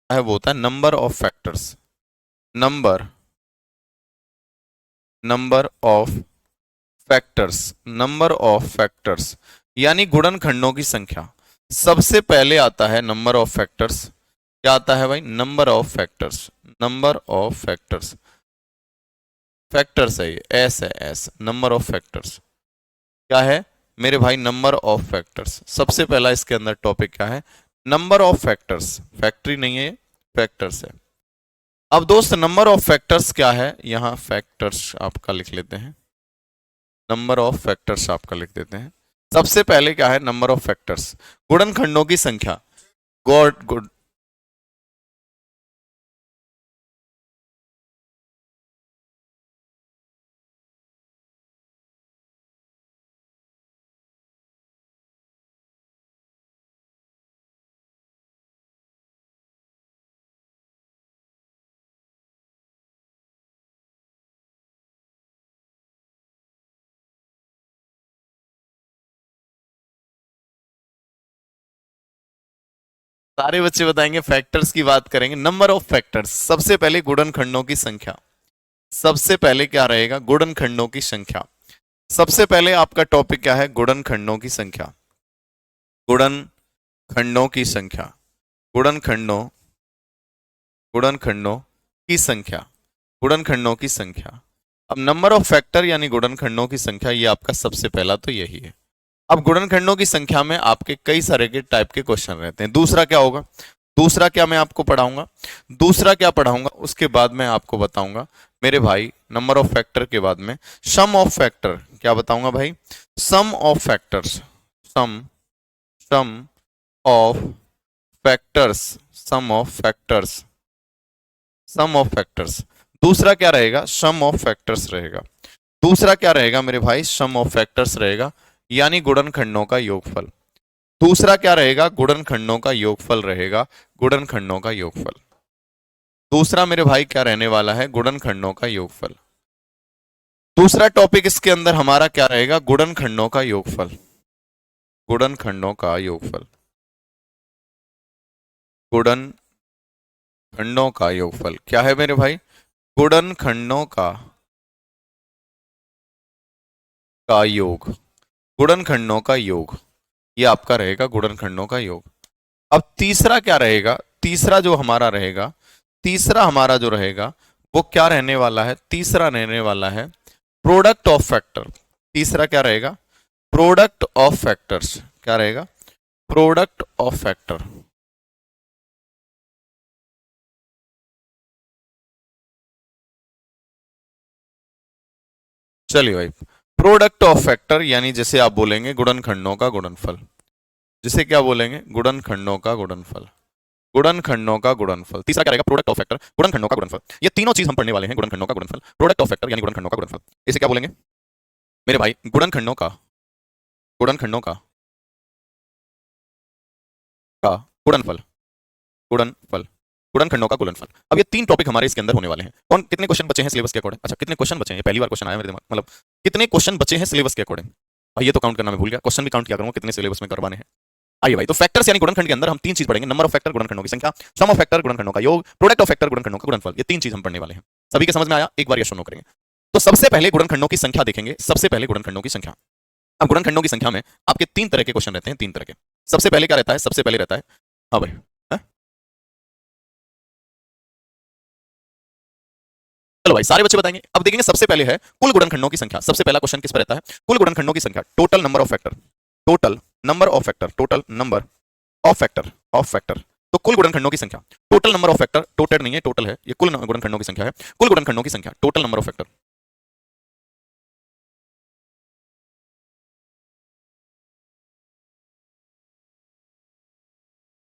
है वो होता है number of factors. Number number of factors, number of factors यानी गुणनखंडों की संख्या। सबसे पहले आता है नंबर ऑफ फैक्टर्स। क्या आता है भाई? Number of factors. Number of factors, factors है ये, एस है, एस, नंबर ऑफ फैक्टर्स। क्या है मेरे भाई? Number of factors. सबसे पहला इसके अंदर टॉपिक क्या है? Number of factors. फैक्ट्री नहीं है, फैक्टर्स है। अब दोस्त नंबर ऑफ फैक्टर्स क्या है? यहां फैक्टर्स आपका लिख लेते हैं, नंबर ऑफ फैक्टर्स आपका लिख देते हैं। सबसे पहले क्या है? नंबर ऑफ फैक्टर्स, गुणनखंडों की संख्या। God good. सारे बच्चे बताएंगे, फैक्टर्स की बात करेंगे। नंबर ऑफ फैक्टर्स, सबसे पहले गुणनखंडों की संख्या। सबसे पहले क्या रहेगा? गुणनखंडों की संख्या। सबसे पहले आपका टॉपिक क्या है? गुणनखंडों की संख्या। गुणनखंडों की संख्या, गुणनखंडों, गुणनखंडों की संख्या, गुणनखंडों की संख्या। अब नंबर ऑफ फैक्टर यानी गुणनखंडों की संख्या, ये आपका सबसे पहला तो यही है। अब गुणनखंडों की संख्या में आपके कई सारे के टाइप के क्वेश्चन रहते हैं। दूसरा क्या होगा? दूसरा क्या मैं आपको पढ़ाऊंगा? दूसरा क्या पढ़ाऊंगा उसके बाद मैं आपको बताऊंगा मेरे भाई, नंबर ऑफ फैक्टर के बाद में सम ऑफ फैक्टर। क्या बताऊंगा भाई? Sum of factors. Sum, sum of factors, sum of factors, sum of factors. दूसरा क्या रहेगा? सम ऑफ फैक्टर्स रहेगा। दूसरा क्या रहेगा मेरे भाई? सम ऑफ फैक्टर्स रहेगा, यानी गुणनखंडों का योगफल। दूसरा क्या रहेगा? गुणनखंडों का योगफल रहेगा, गुणनखंडों का योगफल। दूसरा मेरे भाई क्या रहने वाला है? गुणनखंडों का योगफल। दूसरा टॉपिक इसके अंदर हमारा क्या रहेगा? गुणनखंडों का योगफल, गुणनखंडों का योगफल, गुणनखंडों का योगफल। क्या है मेरे भाई? गुणनखंडों का योग, गुणनखंडों का योग। ये आपका रहेगा गुणनखंडों का योग। अब तीसरा क्या रहेगा? तीसरा जो हमारा रहेगा, तीसरा हमारा जो रहेगा वो क्या रहने वाला है? तीसरा रहने वाला है प्रोडक्ट ऑफ फैक्टर। तीसरा क्या रहेगा? Product of factors. क्या रहेगा? Product of factor. चलिए भाई, प्रोडक्ट ऑफ फैक्टर यानी जैसे आप बोलेंगे गुणनखंडों का गुणनफल। जिसे क्या बोलेंगे? गुणनखंडों का गुणनफल, गुणनखंडों का गुणनफल। तीसरा क्या रहेगा? प्रोडक्ट ऑफ फैक्टर, गुणनखंडों का गुणनफल। ये तीनों चीज हम पढ़ने वाले हैं, गुणनखंडों का गुणनफल, प्रोडक्ट ऑफ फैक्टर यानी गुणनखंडों का गुणनफल। इसे क्या बोलेंगे मेरे भाई? गुणनखंडों का, गुणनखंडों का गुणनफल, गुणनफल, गुणनखंडों का गुणनफल। अब ये तीन टॉपिक हमारे इसके अंदर होने वाले हैं। कौन, कितने क्वेश्चन बचे हैं सिलेबस के अकॉर्डिंग? अच्छा, कितने क्वेश्चन बचे हैं? पहली बार क्वेश्चन आया मेरे दिमाग, मतलब कितने क्वेश्चन बचे हैं सिलेबस के अकॉर्डिंग? भाई ये तो काउंट करना मैं भूल गया, क्वेश्चन भी काउंट किया करूंगा कितने सिलेबस में करवाने हैं। आइए भाई, तो फैक्टर्स यानी गुणनखंड के अंदर हम तीन चीज पढ़ेंगे, नंबर ऑफ फैक्टर गुणनखंडों की संख्या, सम ऑफ फैक्टर गुणनखंडों का योग, प्रोडक्ट ऑफ फैक्टर गुणनखंडों का गुणनफल। ये तीन चीज हम पढ़ने वाले हैं। सभी के समझ में आया? एक बार यस और नो करेंगे। तो सबसे पहले गुणनखंडों की संख्या देखेंगे, सबसे पहले गुणनखंडों की संख्या। अब गुणनखंडों की संख्या में आपके तीन तरह के क्वेश्चन रहते हैं, तीन तरह के। सबसे पहले क्या रहता है? सबसे पहले रहता है, हाँ भाई, हाँ? चलो भाई, सारे बच्चे बताएंगे। अब देखेंगे सबसे पहले है कुल गुणनखंडों की संख्या। सबसे पहला क्वेश्चन किस पर रहता है? कुल गुणनखंडों की संख्या, total number of factor, total number of factor, total number of factor, of factor. तो कुल गुणनखंडों की संख्या, total number of factor, total नहीं है, टोटल है, ये कुल गुणनखंडों की संख्या है। कुल गुणनखंडों की संख्या, total number of factor,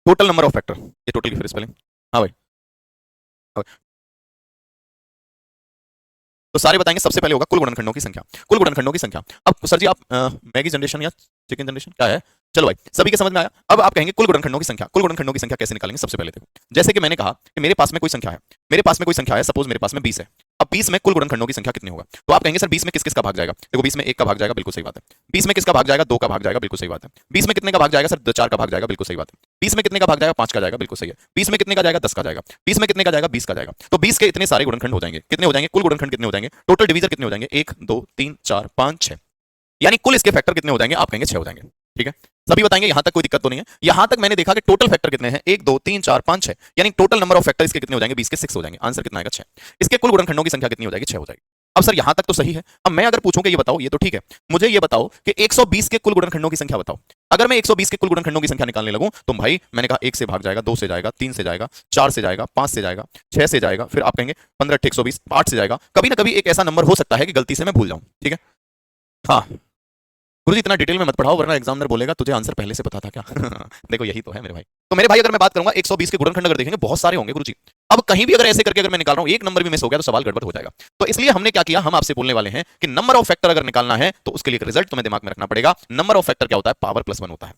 total number of factor, ये टोटल की फिर स्पेलिंग। हाँ भाई, हाँ भाई। तो सारे बताएंगे। सबसे पहले होगा कुल गुणनखंडों की संख्या, कुल गुणनखंडों की संख्या। अब सर जी आप मैगी जनरेशन या चिकन जनरेशन क्या है? चलो भाई, सभी के समझ में आया। अब आप कहेंगे कुल गुणनखंडों की संख्या, कुल गुणनखंडों की संख्या कैसे निकालेंगे? सबसे पहले देखो, जैसे कि मैंने कहा कि मेरे पास में कोई संख्या है, मेरे पास में कोई संख्या है, सपोज मेरे पास में 20 है। अब 20 में कुल गुणनखंडों की संख्या कितनी होगा? तो आप कहेंगे सर 20 में किस किस का भाग जाएगा? देखो 20 में 1 का भाग जाएगा, बिल्कुल सही बात है। 20 में किसका भाग जाएगा? 2 का भाग जाएगा, बिल्कुल सही बात है। 20 में कितने का भाग जाएगा सर? 4 का भाग जाएगा, बिल्कुल सही बात है। 20 में कितने का भाग जाएगा? 5 का जाएगा, बिल्कुल सही है। 20 में कितने का जाएगा? 10 का जाएगा। 20 में कितने का जाएगा? 20 का जाएगा। तो 20 के इतने सारे गुणनखंड हो जाएंगे। कितने हो जाएंगे? कुल गुणनखंड कितने हो जाएंगे? टोटल डिवीजर कितने हो जाएंगे? 1 2 3 4 5 6, यानी कुल इसके फैक्टर कितने हो जाएंगे? आप कहेंगे 6 हो जाएंगे। ठीक है, सभी बताएंगे, यहां तक कोई दिक्कत तो नहीं है। यहां तक मैंने देखा कि टोटल फैक्टर कितने हैं? 1 2 3 4 5 6, यानी टोटल नंबर ऑफ फैक्टर इसके कितने हो जाएंगे? 20 के 6 हो जाएंगे। आंसर कितना आएगा? 6। इसके कुल गुणनखंडों की संख्या कितनी हो जाएगी? 6 हो जाएगी। अब सर यहां तक तो सही है। अब मैं अगर पूछूं कि ये बताओ, ये तो ठीक है, मुझे ये बताओ कि 120 के कुल गुणनखंडों की संख्या बताओ। अगर मैं 120 के कुल गुणनखंडों की संख्या निकालने लगूं तो भाई मैंने कहा 1 से भाग जाएगा, 2 से जाएगा, 3 से जाएगा, 4 से जाएगा, 5 से जाएगा, 6 से जाएगा, फिर आप कहेंगे 15 8 120, 8 से जाएगा। कभी ना कभी एक ऐसा नंबर हो सकता है कि गलती से मैं भूल जाऊं। ठीक है, हाँ गुरुजी इतना डिटेल में मत पढ़ाओ वरना एग्जामिनर बोलेगा तुझे आंसर पहले से पता था क्या। देखो यही तो है मेरे भाई। तो मेरे भाई अगर मैं बात करूंगा 120 के गुणनखंड अगर देखेंगे बहुत सारे होंगे गुरुजी। अब कहीं भी अगर ऐसे करके अगर मैं निकाल रहा हूं एक नंबर भी मिस हो गया तो सवाल गड़बड़ हो जाएगा। तो इसलिए हमने क्या किया, हम आपसे बोलने वाले हैं कि नंबर ऑफ फैक्टर अगर निकालना है तो उसके लिए एक रिजल्ट तुम्हें दिमाग में रखना पड़ेगा। नंबर ऑफ फैक्टर क्या होता है? पावर प्लस 1 होता है।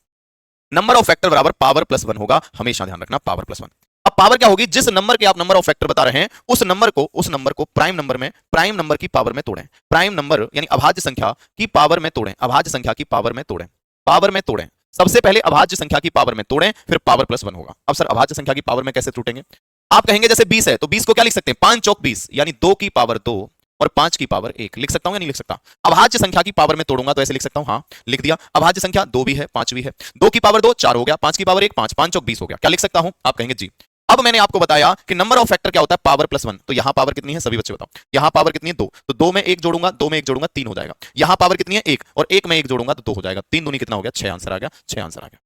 नंबर ऑफ फैक्टर बराबर पावर प्लस 1 होगा, हमेशा ध्यान रखना, पावर प्लस 1। अब पावर क्या होगी? जिस नंबर के आप नंबर ऑफ फैक्टर बता रहे हैं उस नंबर को प्राइम नंबर की पावर में तोड़ें। प्राइम नंबर यानी अभाज्य संख्या की पावर में तोड़ें, अभाज्य संख्या की पावर में तोड़ें, पावर में तोड़ें। सबसे पहले अभाज्य संख्या की पावर में तोड़ें, फिर पावर प्लस 1 होगा। अब सर अभाज्य संख्या की पावर में कैसे तोड़ेंगे? आप कहेंगे जैसे 20 है तो 20 को क्या लिख सकते हैं? 5 चौक 20, यानी 2 की पावर 2 और 5 की पावर 1 लिख सकता हूं या नहीं लिख सकता? अभाज्य संख्या की पावर में तोड़ूंगा तो ऐसे लिख सकता हूं, हाँ लिख दिया। अभाज्य संख्या 2 भी है 5 भी है, 2 की पावर 2 4 हो गया, 5 की पावर 1 5, 5 चौक 20 हो गया। क्या लिख सकता हूं? आप कहेंगे जी। अब मैंने आपको बताया कि नंबर ऑफ फैक्टर क्या होता है? Power plus 1। तो यहां पावर कितनी है सभी बच्चे बताओ? यहां पावर कितनी है? 2। तो 2 में 1 जोड़ूंगा, 2 में 1 जोड़ूंगा 3 हो जाएगा। यहां पावर कितनी है? 1, और 1 में 1 जोड़ूंगा तो 2 हो जाएगा। 3 दूनी कितना हो गया? 6 आंसर आ गया, 6 आंसर आ गया।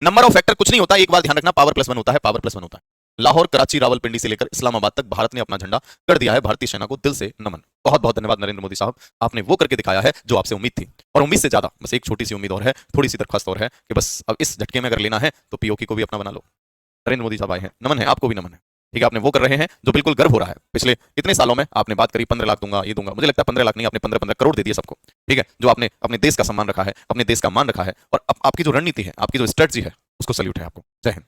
नंबर ऑफ फैक्टर कुछ नहीं होता, एक बार ध्यान रखना, पावर प्लस 1 होता है, पावर प्लस 1 होता है। लाहौर, कराची, रावलपिंडी से लेकर इस्लामाबाद तक भारत ने अपना झंडा कर दिया है। भारतीय सेना को दिल से नमन। बहुत बहुत धन्यवाद नरेंद्र मोदी साहब, आपने वो करके दिखाया है जो आपसे उम्मीद थी, और उम्मीद से ज्यादा बस एक छोटी सी उम्मीद और है, थोड़ी सी दरख्वास्त और है कि बस अब इस झटके में अगर लेना है तो पीओकी को भी अपना बना लो। नरेंद्र मोदी साहब आए हैं, नमन है आपको भी, नमन है। ठीक है, आपने वो कर रहे हैं जो बिल्कुल गर्व हो रहा है। पिछले इतने सालों में आपने बात करी 15 लाख दूंगा, ये दूंगा, मुझे लगता है 15 लाख नहीं, आपने 15 करोड़ दे दिए सबको। ठीक है, जो आपने अपने देश का सम्मान रखा है, अपने देश का मान रखा है, और आपकी जो रणनीति है, आपकी जो स्ट्रेटजी है, उसको सल्यूट है आपको। जय हिंद।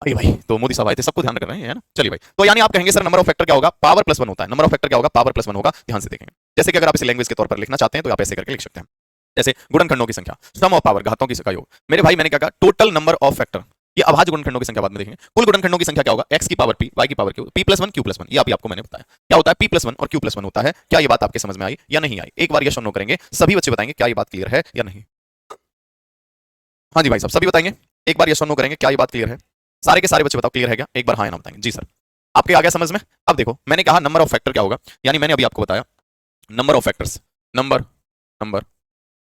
आइए भाई, तो मोदी साहब आए थे, सबको ध्यान रख रहे हैं, है ना? चलिए भाई, तो यानी आप कहेंगे सर नंबर ऑफ फैक्टर क्या होगा? पावर प्लस 1 होता है। नंबर ऑफ फैक्टर क्या होगा? पावर प्लस 1 होगा। ध्यान से देखेंगे, जैसे कि अगर आप इसे लैंग्वेज के तौर पर लिखना चाहते हैं तो आप ऐसे करके लिख सकते हैं, जैसे गुणनखंडों की संख्या, सम ऑफ पावर, घातों की योग। मेरे भाई मैंने क्या कहा? टोटल नंबर ऑफ फैक्टर, ये अभाज्य गुणनखंडों की संख्या बाद में देखेंगे। कुल गुणनखंडों की संख्या क्या होगा? x की पावर p, y की power q, p plus 1 q plus 1। ये अभी आपको मैंने बताया क्या होता है? p प्लस 1 और q प्लस 1 होता है। क्या ये बात आपके समझ में आई या नहीं आई? एक बार यस और नो करेंगे, सभी बच्चे बताएंगे क्या ये बात क्लियर है या नहीं। हाँ जी भाई साहब, सभी बताएंगे, एक बार यस और नो करेंगे, क्या ये बात क्लियर है? सारे के सारे बच्चे बताओ क्लियर है क्या? एक बार हाँ या ना बताएंगे। जी सर, आपके आ गया समझ में? अब देखो, मैंने कहा नंबर ऑफ फैक्टर क्या होगा, यानी मैंने अभी आपको बताया number of factors, number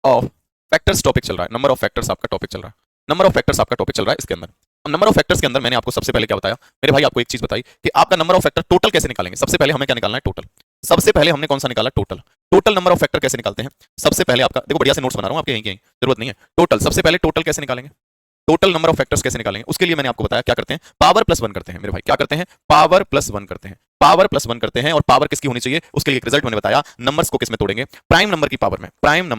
of factors topic चल रहा है, नंबर ऑफ फैक्टर्स आपका टॉपिक चल रहा है, नंबर ऑफ फैक्टर्स आपका टॉपिक चल रहा है इसके अंदर। अब नंबर ऑफ फैक्टर्स के अंदर मैंने आपको सबसे पहले क्या बताया मेरे भाई? आपको एक चीज बताई कि आपका नंबर ऑफ फैक्टर टोटल कैसे निकालेंगे। सबसे पहले हमें क्या निकालना है? टोटल। सबसे पहले हमने कौन सा निकाला? Total. Total number of factor कैसे निकालते हैं? सबसे पहले आपका देखो, बढ़िया से नोट्स बना रहा हूं आपके, यहीं जरूरत नहीं है। टोटल, सबसे पहले टोटल कैसे निकालेंगे? टोटल नंबर ऑफ फैक्टर्स कैसे निकालेंगे? उसके लिए मैंने आपको बताया क्या करते हैं? पावर प्लस 1 करते हैं मेरे भाई। क्या करते हैं? पावर प्लस 1 करते हैं, पावर प्लस 1 करते हैं। और पावर किसकी होनी चाहिए? उसके लिए एक रिजल्ट मैंने बताया, नंबर्स को किस में तोड़ेंगे? प्राइम नंबर की पावर में। प्राइम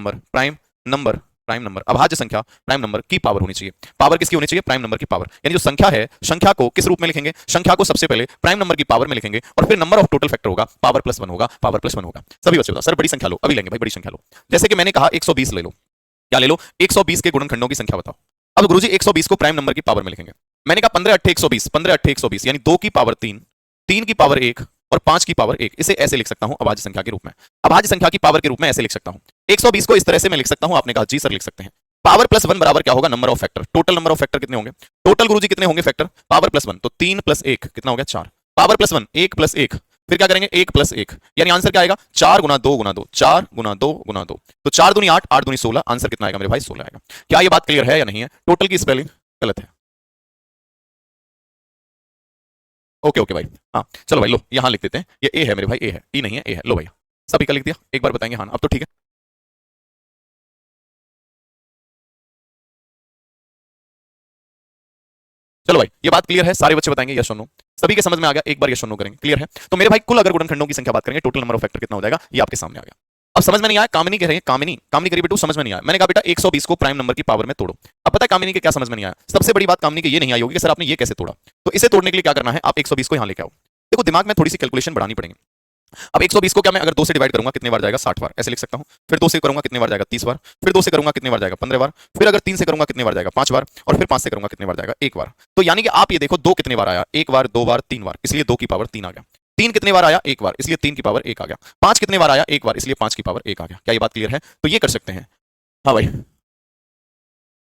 नंबर अभाज्य संख्या प्राइम नंबर की पावर होनी चाहिए। पावर किसकी होनी चाहिए? प्राइम नंबर की पावर। यानी जो संख्या है, संख्या को किस रूप में लिखेंगे? संख्या को सबसे पहले प्राइम नंबर की पावर में लिखेंगे, और फिर नंबर ऑफ टोटल फैक्टर होगा, पावर प्लस 1 होगा, पावर प्लस 1 होगा। सभी बच्चे बताओ सर बड़ी संख्या लो, अभी लेंगे भाई, बड़ी संख्या लो। जैसे कि मैंने कहा 120 ले लो। क्या ले लो? 120 के गुणनखंडों की संख्या बताओ। अब गुरुजी 120 को प्राइम नंबर की पावर में लिखेंगे। मैंने कहा 15 8 120, 15 8 120, यानी 2 की पावर 3, 3 की पावर 1 और 5 की पावर 1। इसे ऐसे लिख सकता हूं अभाज्य संख्या के रूप में, अभाज्य संख्या की पावर के रूप में ऐसे लिख सकता हूं। 120 को इस तरह से मैं लिख सकता हूं। आपने कहा जी सर लिख सकते हैं। पावर प्लस 1 बराबर क्या होगा? Number of factor. Total number of factor कितने होंगे? टोटल गुरुजी कितने होंगे फैक्टर? पावर प्लस 1, तो 3 प्लस 1 कितना हो गया? 4। पावर प्लस 1, 1 प्लस 1, फिर क्या करेंगे? 1 प्लस 1, यानी आंसर क्या आएगा? 4 गुना 2 गुना 2, 4 गुना 2 गुना 2, तो 4 दूनी 8, 8 दूनी 16। आंसर कितना आएगा मेरे भाई? 16 आएगा। क्या ये बात क्लियर है या नहीं है? टोटल की स्पेलिंग गलत है। ओके ओके भाई, हाँ चलो भाई लो, यहां लिख देते हैं। ये ए है मेरे भाई, ए है, ई नहीं है, ए है। लो भैया, सभी का लिख दिया, एक बार बताएंगे हाँ, अब तो ठीक है। चलो भाई, ये बात क्लियर है, सारे बच्चे बताएंगे यस और नो। सभी के समझ में आ गया? एक बार यस और नो करेंगे, क्लियर है? तो मेरे भाई कुल अगर गुणनखंडों की संख्या बात करेंगे, टोटल नंबर ऑफ फैक्टर कितना हो जाएगा? ये आपके सामने आ गया। अब समझ में नहीं आया? कामिनी कह रहे हैं, कामिनी कामिनी करी बेटू, समझ में नहीं आया? मैंने कहा बेटा 120 को प्राइम नंबर की पावर में तोड़ो। अब पता है कामिनी के क्या समझ में नहीं आया? सबसे बड़ी बात कामिनी की ये नहीं आई होगी कि सर आपने ये कैसे तोड़ा। तो इसे तोड़ने के लिए क्या करना है? आप 120 को यहां लेके आओ। देखो दिमाग में थोड़ी सी कैलकुलेशन बढ़ानी पड़ेगी। अब 120 को क्या मैं अगर 2 से डिवाइड करूंगा कितने बार जाएगा? 60 बार, ऐसे लिख सकता हूं। फिर 2 से करूंगा कितने बार जाएगा? 30 बार। फिर 2 से करूंगा कितने बार जाएगा? 15 बार। फिर अगर 3 से करूंगा कितने बार जाएगा? 5 बार। और फिर 5 से करूंगा कितने बार जाएगा? 1 बार। तो यानी कि आप ये देखो 2 कितने बार आया? 1 बार, 2 बार, 3 बार, इसलिए 2 की पावर 3 आ गया। 3 कितने बार आया? 1 बार, इसलिए 3 की पावर 1 आ गया। 5 कितने बार आया? 1 बार, इसलिए 5 की पावर 1 आ गया। क्या ये बात क्लियर है? तो ये कर सकते हैं। हाँ भाई,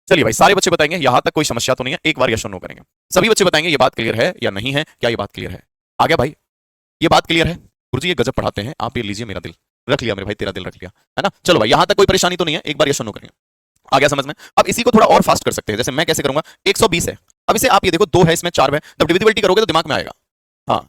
चलिए भाई, सारे बच्चे बताएंगे, यहां तक कोई समस्या तो नहीं है, एक बार यस और नो करेंगे। सभी बच्चे बताएंगे ये बात क्लियर है या नहीं है, क्या ये बात क्लियर है? आ गया भाई, ये बात क्लियर है? गुरुजी ये गजब पढ़ाते हैं, आप ये लीजिए मेरा दिल। रख लिया मेरे भाई, तेरा दिल रख लिया, है ना? चलो भाई, यहां तक कोई परेशानी तो नहीं है, एक बार यस और नो करेंगे। आ गया समझ में? अब इसी को थोड़ा और फास्ट कर सकते हैं, जैसे मैं कैसे करूंगा? 120 है, अब इसे आप ये देखो 2 है, इसमें 4 है, जब डिविजिबिलिटी करोगे तो दिमाग में आएगा। हाँ,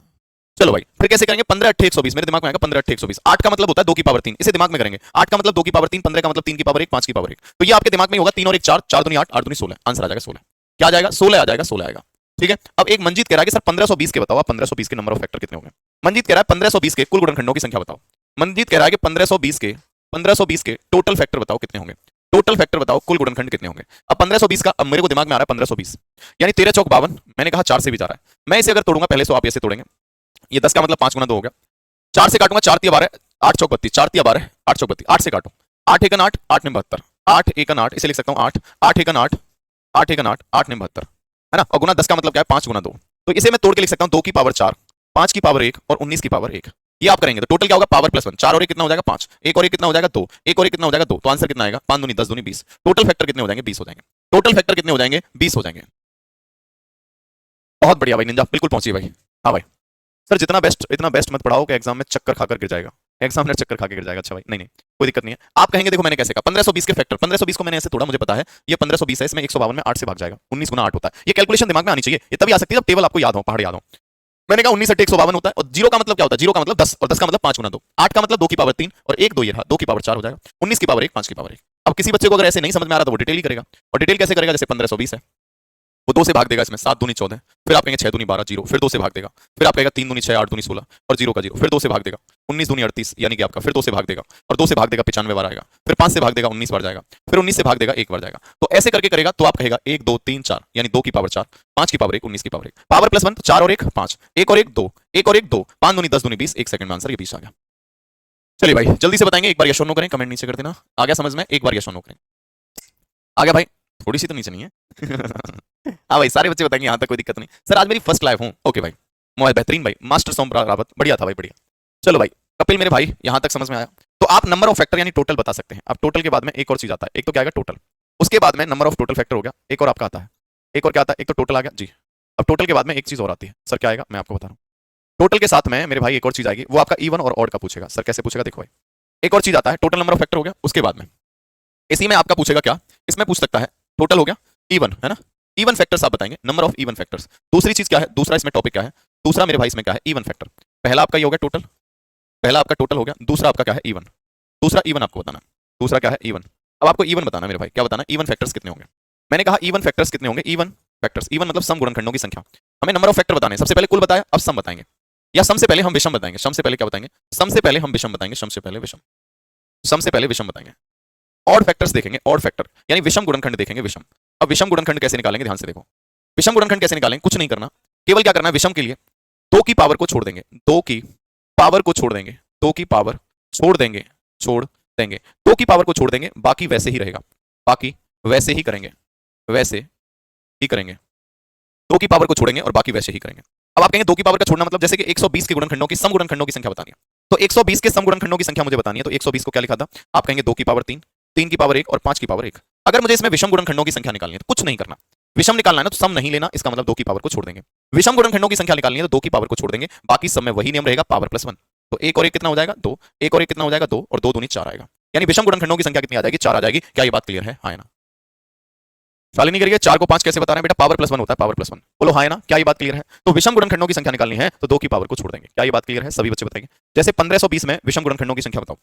चलो भाई, फिर कैसे करेंगे? 15 8 120, मेरे दिमाग में आएगा 15 8 120। 8 का मतलब होता है 2 की पावर 3, इसे दिमाग में करेंगे। 8 का मतलब 2 की पावर 3, 15 का मतलब 3 की पावर 1, 5 की पावर 1। तो ये आपके दिमाग में होगा 3 और 1 4, 4 दूनी 8, 8 दूनी 16, आंसर आ जाएगा 16। क्या आ जाएगा? 16 आ जाएगा, 16 आएगा। ठीक है, अब एक मंजीत कह रहा है कि सर 1520 के बताओ, आप 1520 के नंबर ऑफ फैक्टर कितने होंगे? मंजीत कह रहा है 1520 के कुल गुणनखंडों की संख्या बताओ। मंजीत कह रहा है कि 1520 के टोटल फैक्टर बताओ कितने होंगे? टोटल फैक्टर बताओ, कुल गुणनखंड कितने होंगे? अब 1520 का, अब मेरे को दिमाग में आ रहा है 1520 यानी 13 चौक 52, मैंने कहा 4 से भी जा रहा है। मैं इसे अगर तोड़ूंगा पहले, तो आप ऐसे तोड़ेंगे, ये 10 का मतलब 5 गुना 2 हो गया। 4 से काटूंगा, 4 तिया 12, 8 चौक 32, 4 तिया 12, 8 चौक 32, 8 से काटू, 8 एकन 8, 8 ने 72, 8 एकन 8, इसे लिख सकता हूं 8, 8 एकन 8, 8 एकन 8, 8 ने 72, है ना? और गुना 10 का मतलब क्या है? 5 गुना 2। तो इसे मैं तोड़ के लिख सकता हूं 2 की पावर 4, 5 की पावर 1 और 19 की पावर 1। ये आप करेंगे तो टोटल क्या होगा? पावर प्लस 1, 4 और 1 कितना हो जाएगा? 5, 1 और 1 कितना हो जाएगा? 2, 1 और 1 कितना हो जाएगा? 2। तो आंसर कितना आएगा? 5 दूनी 10 दूनी 20। टोटल फैक्टर कितने हो जाएंगे? 20 हो जाएंगे। टोटल फैक्टर कितने हो जाएंगे? 20 हो जाएंगे। बहुत बढ़िया भाई निंजा, बिल्कुल पहुंची भाई। हाँ भाई, सर जितना बेस्ट इतना बेस्ट मत पढ़ाओ कि एग्जाम में चक्कर खाकर गिर जाएगा, एग्जामिनर चक्कर खा के गिर जाएगा। अच्छा भाई, नहीं नहीं, कोई दिक्कत नहीं है। आप कहेंगे देखो मैंने कैसे कहा 1520 के फैक्टर, 1520 को मैंने ऐसे तोड़ा, मुझे पता है ये 1520 है, इसमें 152 में 8 से भाग जाएगा, 19 गुना 8 होता है। ये कैलकुलेशन दिमाग में आनी चाहिए, ये तभी आ सकती है जब टेबल आपको याद हो, पहाड़ याद हो। मैंने कहा 19 8 152 होता है, और जीरो का मतलब क्या होता है? जीरो का मतलब 10, और 10 का मतलब 5 गुना 2, 8 का मतलब 2 की पावर 3 और 1 2, ये रहा 2 की पावर 4 हो जाएगा, 19 की पावर 1, 5 की पावर 1। अब किसी बच्चे को अगर ऐसे नहीं समझ में आ रहा तो वो डिटेल ही करेगा, और डिटेल कैसे करेगा? जैसे 1520 है, वो 2 से भाग देगा, इसमें 7 दूनी 14, फिर आप कहेंगे 6 दूनी 12 जीरो, फिर 2 से भाग देगा, फिर आप कहेगा 3 दूनी 6, 8 दूनी 16 और जीरो का जीरो, फिर 2 से भाग देगा, 19 दूनी 38 यानी कि आपका, फिर 2 से भाग देगा और 2 से भाग देगा 95 बार आएगा, फिर 5 से भाग देगा 19 बार जाएगा, फिर 19 से भाग देगा 1 बार जाएगा। तो ऐसे करके करेगा तो आप कहेगा 1 2 3 4 यानी 2 की पावर 4, 5 की पावर 1, 19 की पावर 1, पावर प्लस 1 तो 4 और 1 5, 1 और 1 2, 1 और 1 2, 5 दूनी 10 दूनी 20, 1 सेकंड में आंसर ये 20 आ गया। चलिए भाई जल्दी से बताएंगे, एक बार यस और नो करें, कमेंट नीचे कर देना। आ गया समझ में? एक बार यस और नो करें। आ गया भाई, थोड़ी सी तो नीचे नहीं है। हाँ भाई, सारे बच्चे बताएंगे, यहाँ तक कोई दिक्कत नहीं। सर आज मेरी फर्स्ट लाइव हूँ, ओके भाई, मोबाइल बेहतरीन भाई, मास्टर सोम रावत, बढ़िया था भाई, बढ़िया। चलो भाई कपिल मेरे भाई, यहाँ तक समझ में आया? तो आप नंबर ऑफ फैक्टर यानी टोटल बता सकते हैं। अब टोटल के बाद में एक और चीज आता है, एक तो क्या आएगा? टोटल। उसके बाद में नंबर ऑफ टोटल फैक्टर हो गया, एक और आपका आता है, एक और क्या आता है? एक तो टोटल आ गया जी। अब टोटल के बाद में एक चीज और आती है, सर क्या आएगा? मैं आपको बता रहा हूँ। टोटल के साथ में मेरे भाई एक और चीज आएगी, वो आपका इवन और ऑड का पूछेगा। सर कैसे पूछेगा? देखो भाई, एक और चीज आता है, टोटल नंबर ऑफ फैक्टर हो गया, उसके बाद में इसी में आपका पूछेगा क्या? इसमें पूछ सकता है टोटल हो गया, इवन है ना, इवन फैक्टर्स आप बताएंगे, नंबर ऑफ इवन फैक्टर्स। दूसरी चीज क्या है? दूसरा इसमें टॉपिक क्या है? दूसरा मेरे भाई इसमें क्या है? Even factor. पहला आपका ये हो गया टोटल, पहला आपका टोटल हो गया, दूसरा आपका क्या है? इवन। दूसरा इवन आपको बताना, दूसरा क्या है? इवन। अब आपको इवन बताना मेरे भाई, क्या बताना? इवन फैक्टर्स कितने होंगे? मैंने कहा इवन फैक्टर्स कितने होंगे? इवन फैक्टर्स, इवन मतलब सम गुणनखंडों की संख्या। हमें नंबर ऑफ फैक्टर बताने, सबसे पहले कुल बताया, अब सम बताएंगे, या सम से पहले हम विषम बताएंगे। सम से पहले क्या बताएंगे? सम से पहले हम विषम बताएंगे, सम से पहले विषम, सम से पहले विषम बताएंगे। ऑड फैक्टर्स देखेंगे, ऑड फैक्टर यानी विषम गुणनखंड देखेंगे, विषम। अब विषम गुणनखंड कैसे निकालेंगे? ध्यान से देखो, विषम गुणनखंड कैसे निकालेंगे? कुछ नहीं करना, केवल क्या करना है? विषम के लिए 2 की पावर को छोड़ देंगे, 2 की पावर को छोड़ देंगे, 2 की पावर छोड़ देंगे, छोड़ देंगे, 2 की पावर को छोड़ देंगे, बाकी वैसे ही रहेगा, बाकी वैसे ही करेंगे, वैसे ही करेंगे। 2 की पावर को छोड़ेंगे और बाकी वैसे ही करेंगे। अब आप कहेंगे 2 की पावर का छोड़ना मतलब जैसे कि 120 के गुणनखंडों की सम गुणनखंडों की संख्या बतानी है, तो 120 के सम गुणनखंडों की संख्या मुझे बतानी है, तो 120 को क्या लिखा था? आप कहेंगे 2 की पावर 3, 3 की पावर 1 और 5 की पावर 1। अगर मुझे इसमें विषम गुणनखंडों की संख्या निकालनी है तो कुछ नहीं करना, विषम निकालना है ना तो सम नहीं लेना, इसका मतलब 2 की पावर को छोड़ देंगे। विषम गुणनखंडों की संख्या निकालनी है तो 2 की पावर को छोड़ देंगे, बाकी सब में वही नियम रहेगा, पावर प्लस 1। तो 1 और 1 कितना हो जाएगा? 2, 1 और 1 कितना हो जाएगा? 2 और 2 दूनी 4 आएगा, यानी विषम गुणनखंडों की संख्या कितनी आ जाएगी? 4 आ जाएगी। क्या ये बात क्लियर है? हाँ ना? शालिनी करिए, 4 को 5 कैसे बता रहे हैं बेटा? पावर प्लस 1 होता है, पावर प्लस 1। बोलो हाँ है ना? क्या ये बात क्लियर है? तो विषम गुणनखंडों की संख्या निकालनी है तो 2 की पावर को छोड़ देंगे। क्या ये बात क्लियर है? सभी बच्चे बताएंगे। जैसे 1520 में विषम गुणनखंडों की संख्या बताओ।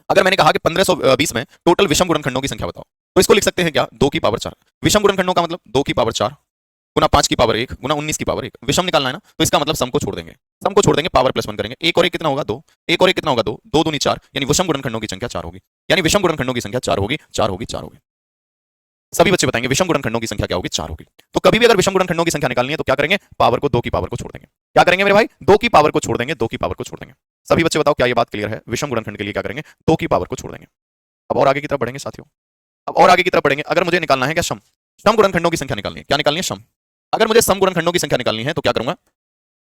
अगर मैंने कहा कि 1520 में टोटल विषम गुणनखंडों की संख्या बताओ, तो इसको लिख सकते हैं क्या? 2 की पावर 4। विषम गुणनखंडों का मतलब 2 की पावर 4 गुना 5 की पावर 1 गुना 19 की पावर 1। विषम निकालना है ना, तो इसका मतलब सम को छोड़ देंगे, सम को छोड़ देंगे, पावर प्लस 1 करेंगे। 1 और 1 कितना होगा? 2, 1 और 1 कितना होगा? 2, 2 दूनी 4, यानी विषम गुणनखंडों की संख्या 4 होगी, यानी विषम गुणनखंडों की संख्या 4 होगी, 4 होगी, 4 होगी। सभी बच्चे बताएंगे विषम गुणनखंडों की संख्या क्या होगी? 4 होगी। तो कभी भी अगर विषम गुणनखंडों की संख्या निकालनी है तो क्या करेंगे? पावर को 2 की पावर को छोड़ देंगे। क्या करेंगे मेरे भाई? 2 की पावर को छोड़ देंगे, 2 की पावर को छोड़ देंगे। सभी बच्चे बताओ क्या ये बात क्लियर है? विषम गुणनखंड के लिए क्या करेंगे? 2 की पावर को छोड़ देंगे। अब और आगे की तरफ बढ़ेंगे साथियों, अब और आगे की तरफ बढ़ेंगे। अगर मुझे निकालना है क्या सम, सम गुणनखंडों की संख्या निकालनी है, क्या निकालनी है? सम। अगर मुझे सम गुणनखंडों की संख्या निकालनी है तो क्या करूंगा?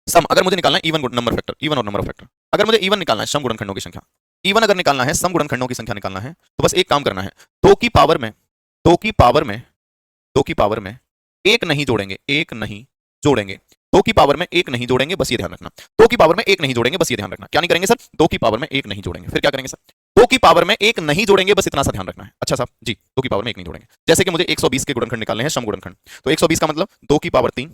सम। अगर मुझे निकालना है इवन नंबर फैक्टर, इवन और नंबर ऑफ फैक्टर, अगर मुझे इवन निकालना है सम गुणनखंडों की संख्या, इवन अगर निकालना है, सम गुणनखंडों की संख्या निकालना है, तो बस एक काम करना है, 2 की पावर में 2 की पावर में 2 की पावर में एक नहीं जोड़ेंगे, एक नहीं जोड़ेंगे, 2 की पावर में एक नहीं जोड़ेंगे, बस ये ध्यान रखना। 2 की पावर में एक नहीं जोड़ेंगे, बस ये ध्यान रखना। क्या नहीं करेंगे सर? 2 की पावर में एक नहीं जोड़ेंगे, फिर क्या करेंगे सर? 2 की पावर में एक नहीं जोड़ेंगे, बस इतना सा ध्यान रखना है। अच्छा साहब जी, 2 की पावर में एक नहीं जोड़ेंगे। जैसे कि मुझे 120 के गुणनखंड निकालने हैं, सम गुणनखंड, तो 120 का मतलब 2 की पावर 3,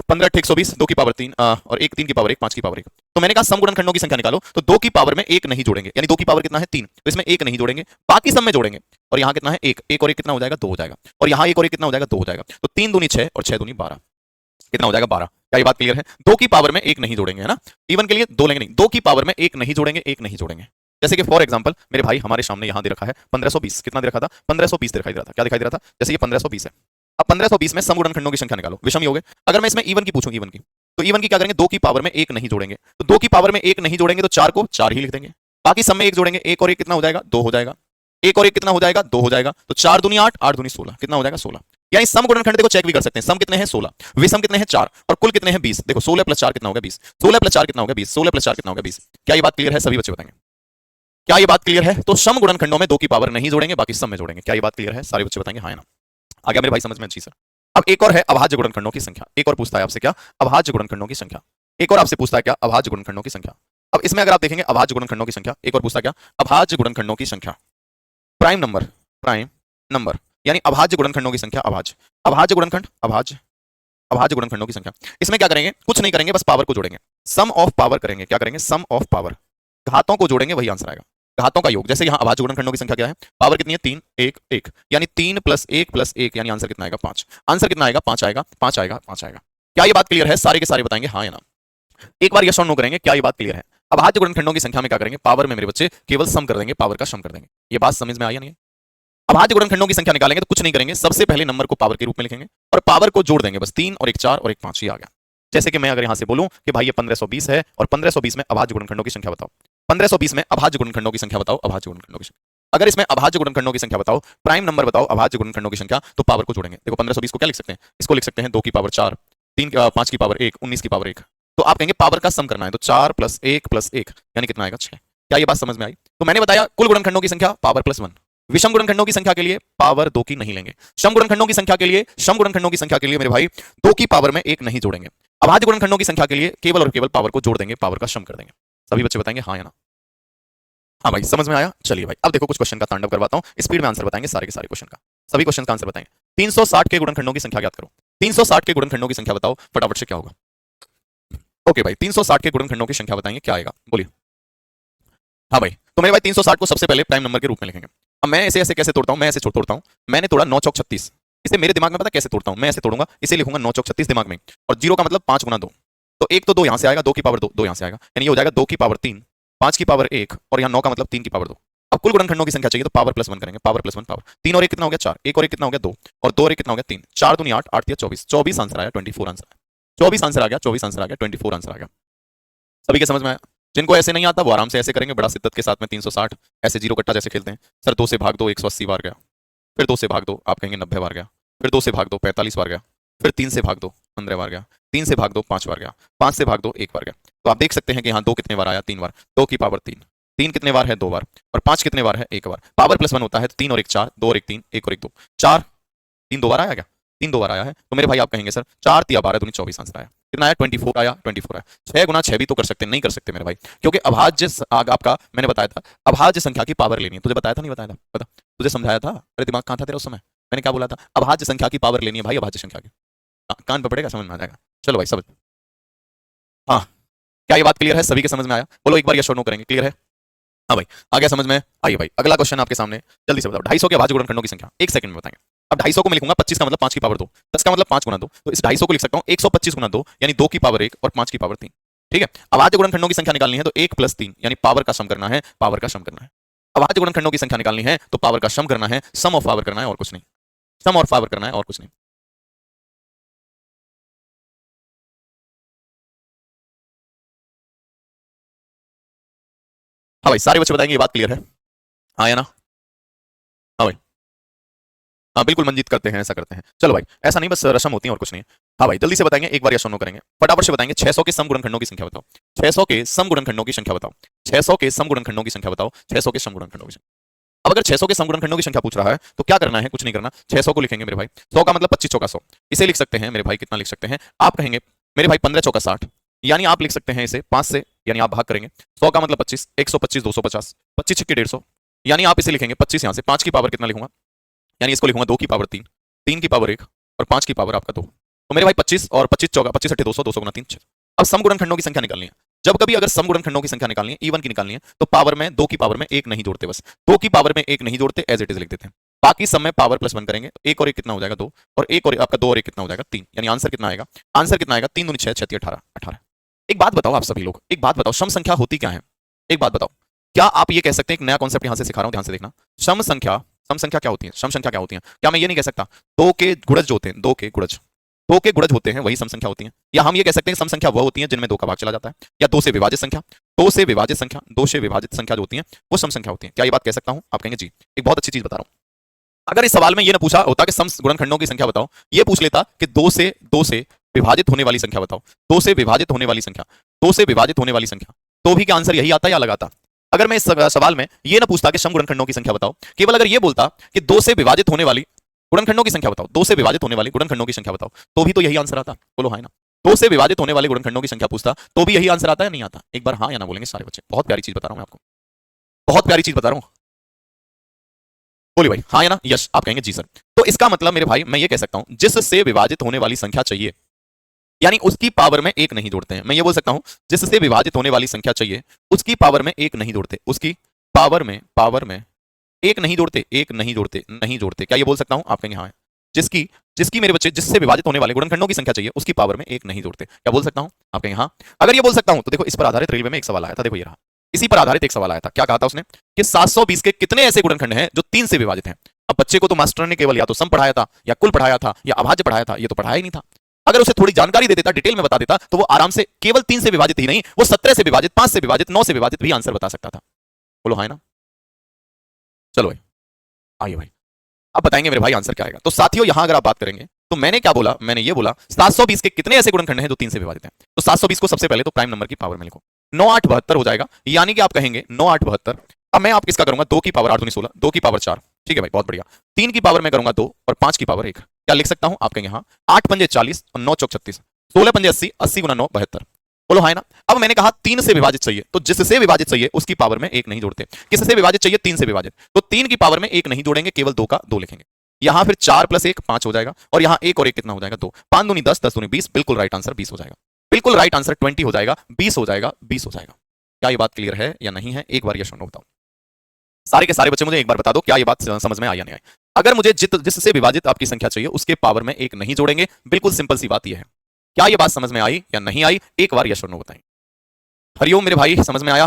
15 120, 2 की पावर 3 और 1 3 की पावर 1, 5 की पावर 1। तो मैंने कहा सम गुणनखंडों की संख्या निकालो, तो 2 की पावर में एक नहीं जोड़ेंगे, यानी 2 की पावर कितना है? 3, तो इसमें एक नहीं जोड़ेंगे, बाकी सब में जोड़ेंगे। और यहाँ कितना है? 1, 1 और 1 कितना हो जाएगा? 2 हो जाएगा। और यहाँ 1 और 1 कितना हो जाएगा? 2 हो जाएगा। तो 3 दूनी 6 और 6 दूनी 12, कितना हो जाएगा? 12। क्या ये बात क्लियर है? 2 की पावर में एक नहीं जोड़ेंगे, है ना? इवन के लिए 2 लेंगे नहीं, 2 की पावर में एक नहीं जोड़ेंगे, एक नहीं जोड़ेंगे। जैसे कि फॉर एग्जांपल मेरे भाई हमारे सामने यहां दे रखा है 1520, कितना दे रखा था? 1520 दिखाई दे रहा था। क्या दिखाई दे रहा था? जैसे ये 1520 है। अब 1520 में सम गुणनखंडों की संख्या निकालो, विषम ही हो गए। अगर मैं इसमें इवन की पूछूं, इवन की, तो इवन की क्या करेंगे? 2 की पावर में एक नहीं जोड़ेंगे, तो 2 की पावर में एक नहीं जोड़ेंगे तो 4 को 4 ही लिख देंगे, बाकी सब में एक जोड़ेंगे, 1 और 1 कितना हो जाएगा? 2 हो जाएगा। 1 और 1 कितना हो जाएगा? 2 हो जाएगा। तो 4 दूनी 8, 8 दूनी 16, कितना हो जाएगा? 16। यानी सम गुणनखंड देखो चेक भी कर सकते हैं, सम कितने हैं? 16, विषम कितने हैं? 4, और कुल कितने हैं? 20। देखो 16 प्लस 4 कितना हो गया? 20, 16 प्लस 4 कितना हो गया? 20, 16 प्लस 4 कितना हो गया? 20। क्या ये बात क्लियर है? सभी बच्चे बताएंगे क्या ये बात क्लियर है? तो सम गुणनखंडों में 2 की पावर नहीं जोड़ेंगे, बाकी सब में जोड़ेंगे। क्या ये बात क्लियर है? सारे बच्चे बताएंगे हाँ या ना। आ गया मेरे भाई समझ में? अच्छी सर। अब एक और है अभाज्य गुणनखंडों की संख्या। एक और पूछता है आपसे क्या? अभाज्य गुणनखंडों की संख्या। एक और आपसे पूछता है क्या? अभाज्य गुणनखंडों की संख्या। अब इसमें अगर आप देखेंगे अभाज्य गुणनखंडों की संख्या, एक और पूछता है क्या? अभाज्य गुणनखंडों की संख्या, प्राइम नंबर, प्राइम नंबर, यानी अभाज्य गुणनखंडों की संख्या, अभाज्य, अभाज्य गुणनखंड, अभाज्य, अभाज्य गुणनखंडों की संख्या। इसमें क्या करेंगे? कुछ नहीं करेंगे, बस पावर को जोड़ेंगे, सम ऑफ पावर करेंगे। क्या करेंगे? सम ऑफ पावर, घातों को जोड़ेंगे, वही आंसर आएगा, घातों का योग। जैसे यहाँ अभाज्य गुणनखंडों की संख्या क्या है? पावर कितनी है? 3 1 1, यानी 3 प्लस 1 प्लस 1, यानी आंसर कितना आएगा? 5। आंसर कितना आएगा? 5 आएगा, 5 आएगा, 5 आएगा। क्या ये बात क्लियर है? सारे के सारे बताएंगे हाँ या ना। एक बार यस और नो करेंगे, क्या ये बात क्लियर है? अभाज्य गुणनखंडों की संख्या में क्या करेंगे? पावर में मेरे बच्चे केवल सम कर देंगे, पावर का सम कर देंगे। ये बात समझ में आई या नहीं? अभाज्य गुणनखंडों की संख्या निकालेंगे तो कुछ नहीं करेंगे, सबसे पहले नंबर को पावर के रूप में लिखेंगे और पावर को जोड़ देंगे, बस 3 और 1 4 और 1 5 ही आ गया। जैसे कि मैं अगर यहां से बोलूं कि भाई ये 1520 है और 1520 में अभाज्य गुणनखंडों की संख्या बताओ, 1520 में अभाज्य गुणनखंडों की संख्या बताओ, अभाज्य गुणनखंडों की संख्या। अगर इसमें अभाज्य गुणनखंडों की संख्या बताओ, प्राइम नंबर बताओ, अभाज्य गुणनखंडों की संख्या, तो पावर को जोड़ेंगे। देखो 1520 को क्या लिख सकते हैं? इसको लिख सकते हैं 2 की पावर 4, 3 5 की पावर 1, 19 की पावर 1। तो आप कहेंगे पावर का सम करना है, तो 4 प्लस 1 प्लस 1 यानी कितना आएगा? 6। क्या ये बात समझ में आई? तो मैंने बताया कुल गुणनखंडों की संख्या पावर प्लस 1, विषम गुणनखंडों की संख्या के लिए पावर 2 की नहीं लेंगे, सम गुणनखंडों की संख्या के लिए, सम गुणनखंडों की संख्या के लिए मेरे भाई 2 की पावर में एक नहीं जोड़ेंगे। अभाज्य गुणनखंडों की संख्या के लिए केवल और केवल पावर को जोड़ देंगे, पावर का सम कर देंगे। सभी बच्चे बताएंगे हाँ या ना। हाँ भाई समझ में आया? चलिए भाई अब देखो कुछ क्वेश्चन का तांडव करवाता हूं, स्पीड में आंसर बताएंगे सारे के सारे क्वेश्चन का, सभी क्वेश्चन का आंसर बताएंगे। 360 के गुणनखंडों की संख्या ज्ञात करो। 360 के गुणनखंडों की संख्या बताओ फटाफट से, क्या होगा? ओके भाई 360 के गुणनखंडों की संख्या बताएंगे, क्या आएगा? बोलिए। हाँ भाई, तो मेरे भाई 360 को सबसे पहले प्राइम नंबर के रूप में लिखेंगे। अब मैं ऐसे ऐसे कैसे तोड़ता हूं? मैं ऐसे तोड़ता हूं, मैंने तोड़ा 9 चौक 36। इसे मेरे दिमाग में पता कैसे तोड़ता हूं? मैं ऐसे तोड़ूंगा, इसे लिखूंगा 9 चौक 36 दिमाग में, और जीरो का मतलब 5 गुना 2, तो एक तो 2 यहां से आएगा, 2 की पावर 2, 2 यहां से आएगा, यानी ये हो जाएगा 2 की पावर 3, 5 की पावर 1, और यहाँ 9 का मतलब 3 की पावर 2। अब कुल गुणनखंडों की संख्या चाहिए तो पावर प्लस 1 करेंगे, पावर प्लस 1 पावर, 3 और 1 कितना हो गया? 4, 1 और 1 कितना हो गया? 2, और 2 और 1 कितना हो गया? 3, 4 दूनी 8, 8 24, 24 आंसर आया, 24 आंसर आया, 24 आंसर आ गया, 24 आंसर आ गया, 24 आंसर आ गया। सभी के समझ में आया? जिनको ऐसे नहीं आता वो आराम से ऐसे करेंगे, बड़ा शिद्दत के साथ में 360 ऐसे जीरो कट्टा जैसे खेलते हैं। सर 2 से भाग दो 180 बार गया, फिर 2 से भाग दो आप कहेंगे 90 बार गया, फिर 2 से भाग दो 45 बार गया, फिर 3 से भाग दो 15 बार गया, 3 से भाग दो 5 बार गया, 5 से भाग दो 1 बार गया। तो आप देख सकते हैं कि यहाँ 2 कितने बार आया? 3 बार, 2 की पावर 3, 3 कितने बार है? 2 बार, और 5 कितने बार है? 1 बार। पावर प्लस 1 होता है 3 और 1 4, 2 और 1 3, 1 और 1 2, 4, 3 2 बार आया क्या? 3 2 बार आया है। तो मेरे भाई आप कहेंगे सर 4 3 12 दूनी 24 आंसर आया, कितना आया? 24 आया, 24 आया। 6 गुना 6 भी तो कर सकते हैं, नहीं कर सकते मेरे भाई, क्योंकि अभाज्य आपका मैंने बताया था अभाज्य संख्या की पावर लेनी है, तुझे बताया था नहीं बताया था? पता तुझे समझाया था? अरे दिमाग कहाँ था तेरा उस समय? मैंने क्या बोला था? अभाज्य संख्या की पावर लेनी है भाई, अभाज्य संख्या की। कान पर पड़ेगा, समझ में आ जाएगा। चलो भाई समझ, हाँ क्या ये बात क्लियर है? सभी के समझ में आया? बोलो एक बार यस और नो करेंगे, क्लियर है? हाँ भाई आ गया समझ में? आइए भाई अगला क्वेश्चन आपके सामने, जल्दी से बताओ 250 के अभाज्य गुणनखंडों की संख्या, एक सेकंड में बताएंगे। अब 250 को मैं लिखूंगा 25 का मतलब 5 की पावर 2, 10 का मतलब 5 गुना 2, तो इस 250 को लिख सकता हूँ 125 गुना 2, यानी 2 की पावर 1 और 5 की पावर 3। ठीक है, अभाज्य गुणनखंडों की संख्या निकालनी है तो 1 प्लस 3, यानी पावर का सम करना है, पावर का सम करना है। अभाज्य गुणनखंडों की संख्या निकालनी है तो पावर का सम करना है, सम ऑफ पावर करना है और कुछ नहीं, सम और पावर करना है और कुछ नहीं। हाँ भाई, सारे बच्चे बताएंगे ये बात क्लियर है, हाँ या ना? हाँ भाई, हाँ बिल्कुल मंजीत, करते हैं, ऐसा करते हैं। चलो भाई, ऐसा नहीं, बस रस्म होती है और कुछ नहीं है। हाँ भाई, जल्दी से बताएंगे, एक बार यस और नो करेंगे, फटाफट से बताएंगे। 600 के सम गुणनखंडों की संख्या बताओ। 600 के सम गुणनखंडों की संख्या बताओ। 600 के सम गुणनखंडों की संख्या बताओ। 600 के सम गुणनखंडों की संख्या। अब अगर 600 के सम गुणनखंडों की संख्या पूछ रहा है तो क्या करना है? कुछ नहीं करना, 600 को लिखेंगे मेरे भाई। 100 का मतलब 25 चौका 100, इसे लिख सकते हैं मेरे भाई, कितना लिख सकते हैं? आप कहेंगे मेरे भाई 15 चौका 60, यानी आप लिख सकते हैं इसे 5 से, यानी आप भाग करेंगे। 100 का मतलब 25, 125 250, 25 छक्के 150, यानी आप इसे लिखेंगे 25 यहाँ से 5 की पावर कितना लिखूंगा, यानी इसको लिखूंगा 2 की पावर 3, 3 की पावर 1 और 5 की पावर आपका 2। तो मेरे भाई 25 और 25 चौका 25 अट्ठे 200, 200 गुना 3 6। अब सम गुणनखंडों की संख्या निकालनी है। जब कभी अगर सम गुणनखंडों की संख्या निकालनी है, इवन की निकालनी है, तो पावर में 2 की पावर में 1 नहीं जोड़ते, बस 2 की पावर में 1 नहीं जोड़ते, एज इट इज लिख देते हैं। बाकी सब में पावर प्लस 1 करेंगे, 1 और 1 कितना हो जाएगा 2, और 1 और आपका 2 और 1 कितना हो जाएगा 3, यानी आंसर कितना आएगा? आंसर कितना आएगा? 3 दूनी 6, 6 18 18। एक बात बताओ आप सभी लोग, एक बात बताओ, सम संख्या होती क्या है? एक बात बताओ, क्या आप ये कह सकते हैं? एक नया कॉन्सेप्ट यहां से सिखा रहा हूं, ध्यान से देखना। सम संख्या, सम संख्या क्या होती है? सम संख्या क्या होती है? क्या मैं ये नहीं कह सकता 2 के गुणज जो होते हैं, 2 के गुणज, 2 के गुणज होते हैं, वही सम संख्या होती है? या हम ये कह सकते हैं सम संख्या वह होती है जिनमें 2 का भाग चला जाता है, या 2 से विभाजित संख्या, 2 से विभाजित संख्या, 2 से विभाजित संख्या जो होती है वो सम संख्या होती है। क्या ये बात कह सकता हूं? आप कहेंगे जी। एक बहुत अच्छी चीज बता रहा हूं, अगर इस सवाल में ये ना पूछा होता कि सम गुणनखंडों की संख्या बताओ, ये पूछ लेता कि 2 से विभाजित होने वाली संख्या बताओ, 2 से विभाजित होने वाली संख्या, 2 से विभाजित होने वाली संख्या, तो भी क्या आंसर यही आता या अलग आता? अगर मैं इस सवाल में ये ना पूछता कि सम गुणनखंडों की संख्या बताओ, केवल अगर ये बोलता कि 2 से विभाजित होने वाली गुणनखंडों की संख्या बताओ, 2 से विभाजित होने वाली गुणनखंडों की संख्या बताओ, तो भी तो यही आंसर आता। बोलो हाँ ना? 2 से विभाजित होने वाले गुणनखंडों की संख्या पूछता तो भी यही आंसर आता है, नहीं आता? एक बार हाँ या ना बोलेंगे सारे बच्चे। बहुत प्यारी चीज बता रहा हूं मैं आपको, बहुत प्यारी चीज बता रहा हूं। बोलिए भाई, हाँ या ना? यस, आप कहेंगे जी सर। तो इसका मतलब मेरे भाई मैं ये कह सकता हूं जिससे विभाजित होने वाली संख्या चाहिए, यानी उसकी पावर में 1 नहीं जोड़ते हैं। मैं ये बोल सकता हूं जिससे विभाजित होने वाली संख्या चाहिए उसकी पावर में 1 नहीं जोड़ते, उसकी पावर में 1 नहीं जोड़ते, 1 नहीं जोड़ते, नहीं जोड़ते। क्या ये बोल सकता हूं? आप कहेंगे हाँ। जिसकी जिसकी मेरे बच्चे जिससे विभाजित होने वाले गुणनखंडों की संख्या चाहिए उसकी पावर में 1 नहीं जोड़ते। क्या बोल सकता हूं? आप कहेंगे हाँ। अगर ये बोल सकता हूं तो देखो, इस पर आधारित रेलवे में एक सवाल आया था, देखो ये रहा। इसी पर आधारित एक सवाल आया था, क्या कहा था उसने कि 720 के कितने ऐसे गुणनखंड हैं जो 3 से विभाजित हैं? अब बच्चे को तो मास्टर ने केवल या तो सम पढ़ाया था, या कुल पढ़ाया था, या अभाज्य पढ़ाया था, ये तो पढ़ाया ही नहीं था। अगर उसे थोड़ी जानकारी दे देता, डिटेल में बता देता, तो वो आराम से केवल 3 से विभाजित ही नहीं, वो 17 से विभाजित, 5 से विभाजित, 9 से विभाजित भी आंसर बता सकता था। बोलो हाँ ना? चलो भाई, आइए भाई, अब बताएंगे मेरे भाई आंसर क्या आएगा। तो साथियों, यहां अगर आप बात करेंगे तो मैंने क्या बोला? मैंने ये बोला 720 के कितने ऐसे गुणनखंड हैं जो 3 से विभाजित हैं। तो 720 को सबसे पहले तो प्राइम नंबर की पावर में लिखो, 9 8 72 हो जाएगा, यानी कि आप कहेंगे 9 8 72। अब मैं आप किसका करूंगा? 2 की पावर 8 दूनी 16, 2 की पावर 4, ठीक है भाई, बहुत बढ़िया। 3 की पावर में करूंगा 2 और 5 की पावर 1। क्या लिख सकता हूं? आप कहेंगे हाँ। 8 पंजे 40 और 9 चौक 36, 16 पंजे 80, 80 गुना 9 72। बोलो हाँ ना? अब मैंने कहा 3 से विभाजित चाहिए, तो जिससे विभाजित चाहिए उसकी पावर में 1 नहीं जोड़ते। किससे विभाजित चाहिए? 3 से विभाजित, तो 3 की पावर में 1 नहीं जोड़ेंगे, केवल 2 का 2 लिखेंगे। यहां फिर 4 + 1 5 हो जाएगा, और यहां 1 और 1 कितना हो जाएगा? 2। 5 दूनी 10, 10 दूनी 20, बिल्कुल राइट आंसर 20 हो जाएगा। बिल्कुल राइट आंसर 20 हो जाएगा, 20 हो जाएगा, 20 हो जाएगा। क्या ये बात क्लियर है या नहीं है? एक बार यस और नो बताओ। सारे के सारे बच्चे मुझे एक बार बता दो, क्या ये बात समझ में आई या नहीं आई? अगर मुझे जिससे विभाजित आपकी संख्या चाहिए उसके पावर में 1 नहीं जोड़ेंगे, बिल्कुल सिंपल सी बात यह है। क्या ये बात समझ में आई या नहीं आई? एक बार यस और नो बताएं। हरिओम मेरे भाई, समझ में आया?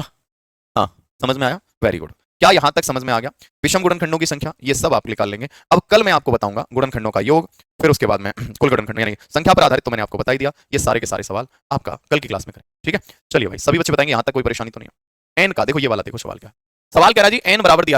हाँ, समझ में आया, वेरी गुड। क्या यहां तक समझ में आ गया? विषम गुणनखंडों की संख्या ये सब आप निकाल लेंगे। अब कल मैं आपको बताऊंगा गुणनखंडों का योग, फिर उसके बाद में कुल गुणनखंड यानी संख्या पर आधारित, तो मैंने आपको बता ही दिया। ये सारे के सारे सवाल आपका कल की क्लास में करें, ठीक है? चलिए भाई, सभी बच्चे बताएंगे, यहां तक कोई परेशानी तो नहीं है? एन का देखो, ये वाला देखो सवाल क्या है। सवाल कह रहा है जी, एन बराबर दिया है